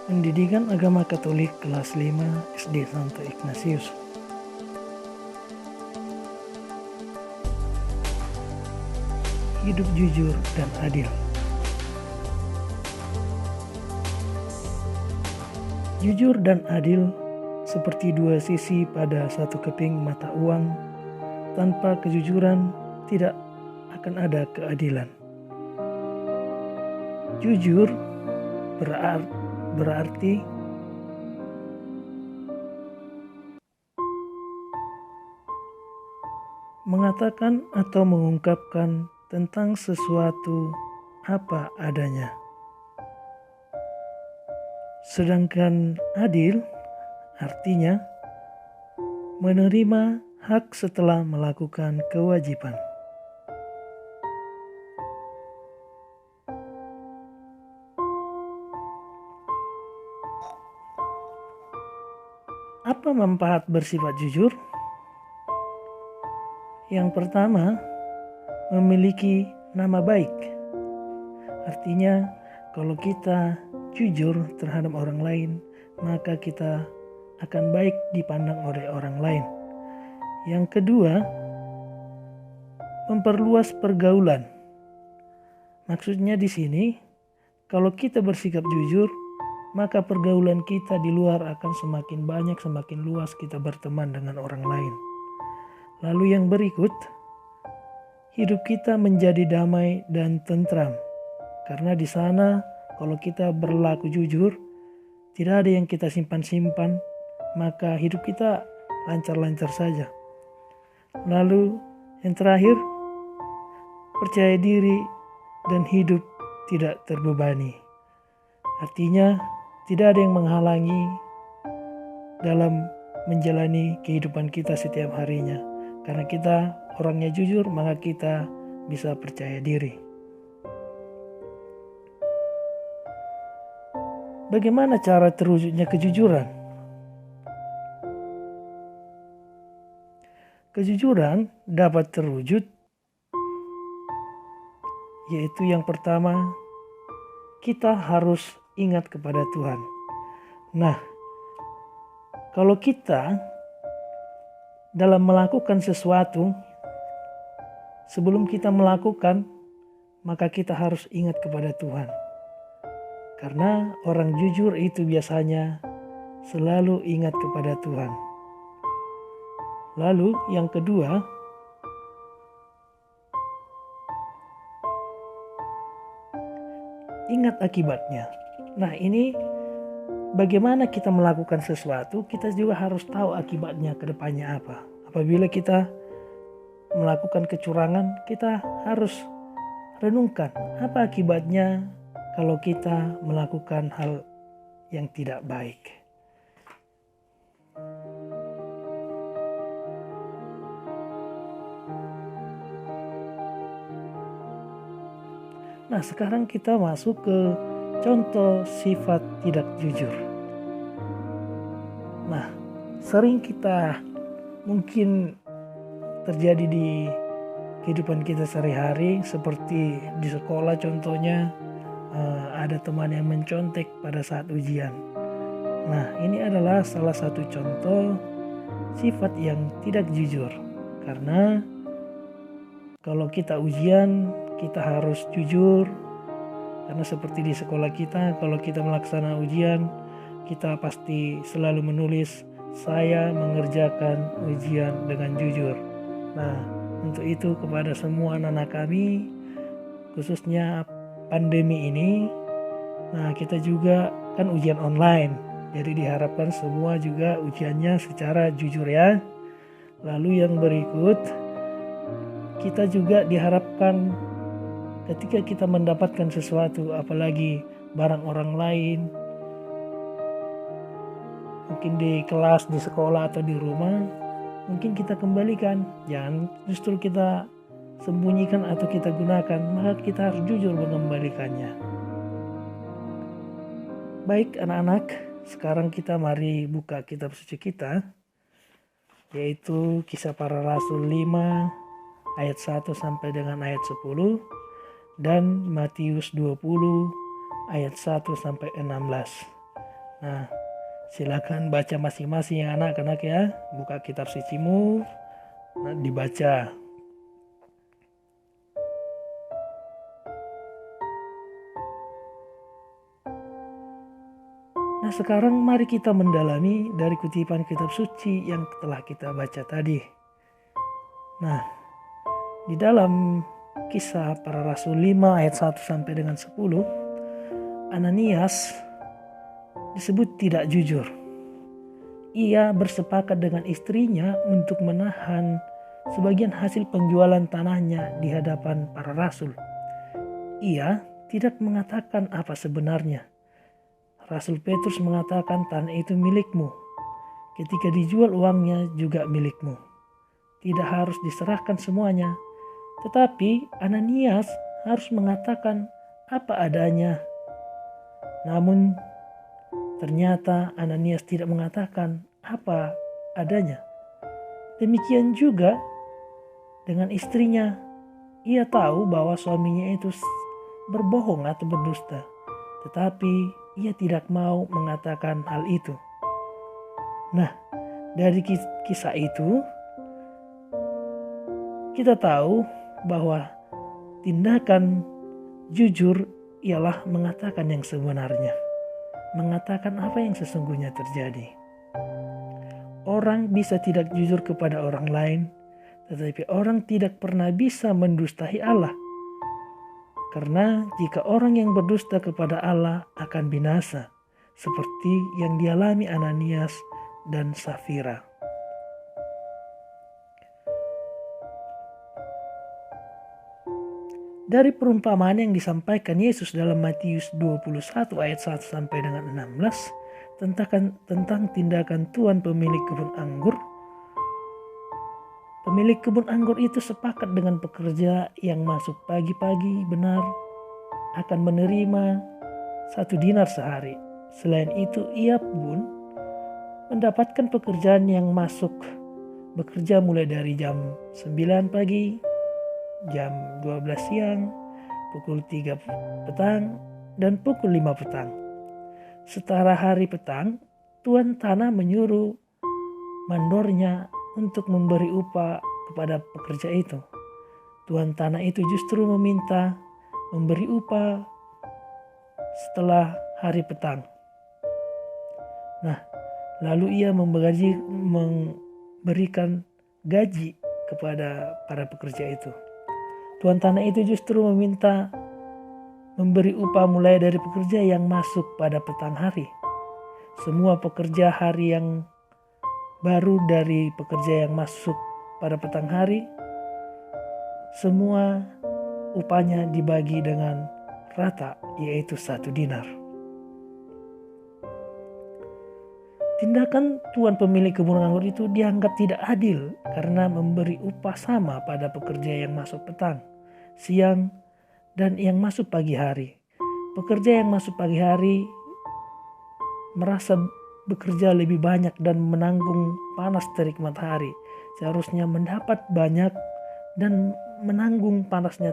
Pendidikan Agama Katolik kelas 5 SD Santo Ignatius. Hidup jujur dan adil. Jujur dan adil seperti dua sisi pada satu keping mata uang. Tanpa kejujuran tidak akan ada keadilan. Jujur berarti mengatakan atau mengungkapkan tentang sesuatu apa adanya. Sedangkan adil artinya menerima hak setelah melakukan kewajiban. Apa manfaat bersifat jujur? Yang pertama, memiliki nama baik. Artinya, kalau kita jujur terhadap orang lain, maka kita akan baik dipandang oleh orang lain. Yang kedua, memperluas pergaulan. Maksudnya di sini, kalau kita bersikap jujur, maka pergaulan kita di luar akan semakin banyak, semakin luas kita berteman dengan orang lain. Lalu yang berikut, hidup kita menjadi damai dan tentram. Karena di sana kalau kita berlaku jujur, tidak ada yang kita simpan-simpan, maka hidup kita lancar-lancar saja. Lalu yang terakhir, percaya diri dan hidup tidak terbebani. Artinya tidak ada yang menghalangi dalam menjalani kehidupan kita setiap harinya. Karena kita orangnya jujur, maka kita bisa percaya diri. Bagaimana cara terwujudnya kejujuran? Kejujuran dapat terwujud, yaitu yang pertama, kita harus ingat kepada Tuhan. Nah, kalau kita dalam melakukan sesuatu, sebelum kita melakukan, maka kita harus ingat kepada Tuhan. Karena orang jujur itu biasanya selalu ingat kepada Tuhan. Lalu yang kedua, ingat akibatnya. Nah, ini bagaimana kita melakukan sesuatu, kita juga harus tahu akibatnya ke depannya apa. Apabila kita melakukan kecurangan, kita harus renungkan apa akibatnya kalau kita melakukan hal yang tidak baik. Nah, sekarang kita masuk ke contoh sifat tidak jujur. Nah, sering kita mungkin terjadi di kehidupan kita sehari-hari, seperti di sekolah contohnya, ada teman yang mencontek pada saat ujian. Nah, ini adalah salah satu contoh sifat yang tidak jujur. Karena kalau kita ujian, kita harus jujur. Karena seperti di sekolah kita, kalau kita melaksanakan ujian, kita pasti selalu menulis, saya mengerjakan ujian dengan jujur. Nah, untuk itu kepada semua anak-anak kami, khususnya pandemi ini, nah kita juga kan ujian online. Jadi diharapkan semua juga ujiannya secara jujur ya. Lalu yang berikut, kita juga diharapkan ketika kita mendapatkan sesuatu, apalagi barang orang lain, mungkin di kelas, di sekolah, atau di rumah, mungkin kita kembalikan. Jangan justru kita sembunyikan atau kita gunakan, maka kita harus jujur mengembalikannya. Baik anak-anak, sekarang kita mari buka kitab suci kita, yaitu Kisah Para Rasul 5 ayat 1 sampai dengan ayat 10. Dan Matius 20 ayat 1 sampai 16. Nah, silakan baca masing-masing yang anak-anak ya. Buka kitab sucimu, nah, dibaca. Nah, sekarang mari kita mendalami dari kutipan kitab suci yang telah kita baca tadi. Nah, di dalam Kisah Para Rasul 5 ayat 1 sampai dengan 10, Ananias disebut tidak jujur. Ia bersepakat dengan istrinya untuk menahan sebagian hasil penjualan tanahnya di hadapan para rasul. Ia tidak mengatakan apa sebenarnya. Rasul Petrus mengatakan tanah itu milikmu. Ketika dijual uangnya juga milikmu. Tidak harus diserahkan semuanya. Tetapi Ananias harus mengatakan apa adanya. Namun ternyata Ananias tidak mengatakan apa adanya. Demikian juga dengan istrinya. Ia tahu bahwa suaminya itu berbohong atau berdusta. Tetapi ia tidak mau mengatakan hal itu. Nah, dari kisah itu kita tahu bahwa tindakan jujur ialah mengatakan yang sebenarnya. Mengatakan apa yang sesungguhnya terjadi. Orang bisa tidak jujur kepada orang lain, tetapi orang tidak pernah bisa mendustai Allah. Karena jika orang yang berdusta kepada Allah akan binasa, seperti yang dialami Ananias dan Safira. Dari perumpamaan yang disampaikan Yesus dalam Matius 21 ayat 1 sampai dengan 16 tentang tindakan tuan pemilik kebun anggur. Pemilik kebun anggur itu sepakat dengan pekerja yang masuk pagi-pagi benar akan menerima 1 dinar sehari. Selain itu ia pun mendapatkan pekerjaan yang masuk bekerja mulai dari jam 9 pagi, jam 12 siang, pukul 3 petang, dan pukul 5 petang. Setara hari petang, tuan tanah menyuruh mandornya untuk memberi upah kepada pekerja itu. Tuan tanah itu justru meminta memberi upah setelah hari petang. Nah, lalu ia memberikan gaji kepada para pekerja itu. Tuan tanah itu justru meminta memberi upah mulai dari pekerja yang masuk pada petang hari. Semua pekerja hari yang baru dari pekerja yang masuk pada petang hari, semua upahnya dibagi dengan rata, yaitu 1 dinar. Tindakan tuan pemilik kebun anggur itu dianggap tidak adil karena memberi upah sama pada pekerja yang masuk petang, siang, dan yang masuk pagi hari. Pekerja yang masuk pagi hari merasa bekerja lebih banyak dan menanggung panas terik matahari. Seharusnya mendapat banyak dan menanggung panasnya,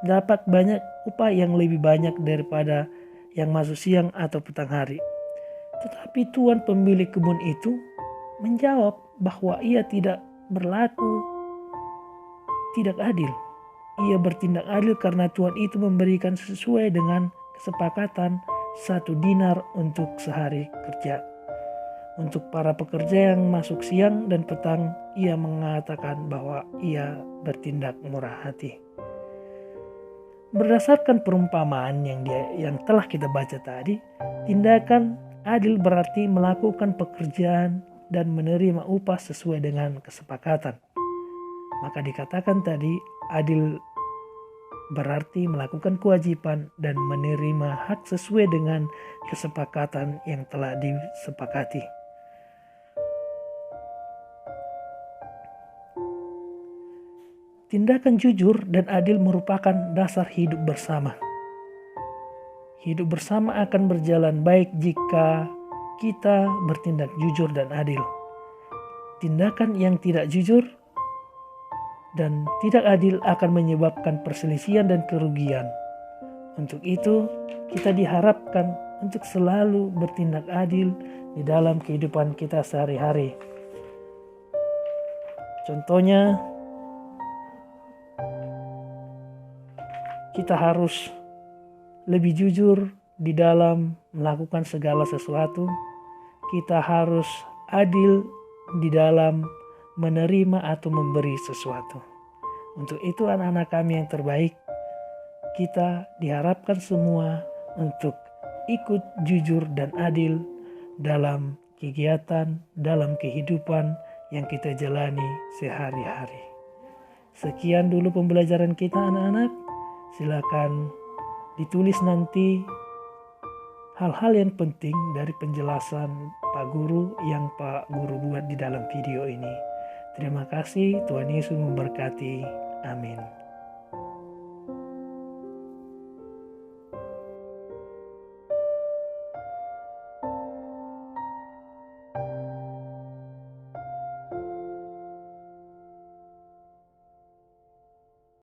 dapat banyak upah yang lebih banyak daripada yang masuk siang atau petang hari. Tetapi tuan pemilik kebun itu menjawab bahwa ia tidak berlaku tidak adil. Ia bertindak adil karena tuan itu memberikan sesuai dengan kesepakatan 1 dinar untuk sehari kerja. Untuk para pekerja yang masuk siang dan petang, ia mengatakan bahwa ia bertindak murah hati. Berdasarkan perumpamaan yang telah kita baca tadi, tindakan adil berarti melakukan pekerjaan dan menerima upah sesuai dengan kesepakatan. Maka dikatakan tadi adil berarti melakukan kewajiban dan menerima hak sesuai dengan kesepakatan yang telah disepakati. Tindakan jujur dan adil merupakan dasar hidup bersama. Hidup bersama akan berjalan baik jika kita bertindak jujur dan adil. Tindakan yang tidak jujur dan tidak adil akan menyebabkan perselisihan dan kerugian. Untuk itu, kita diharapkan untuk selalu bertindak adil di dalam kehidupan kita sehari-hari. Contohnya, kita harus lebih jujur di dalam melakukan segala sesuatu. Kita harus adil di dalam menerima atau memberi sesuatu. Untuk itu anak-anak kami yang terbaik, kita diharapkan semua untuk ikut jujur dan adil dalam kegiatan, dalam kehidupan yang kita jalani sehari-hari. Sekian dulu pembelajaran kita anak-anak. Silakan ditulis nanti hal-hal yang penting dari penjelasan Pak Guru yang Pak Guru buat di dalam video ini. Terima kasih, Tuhan Yesus memberkati. Amin.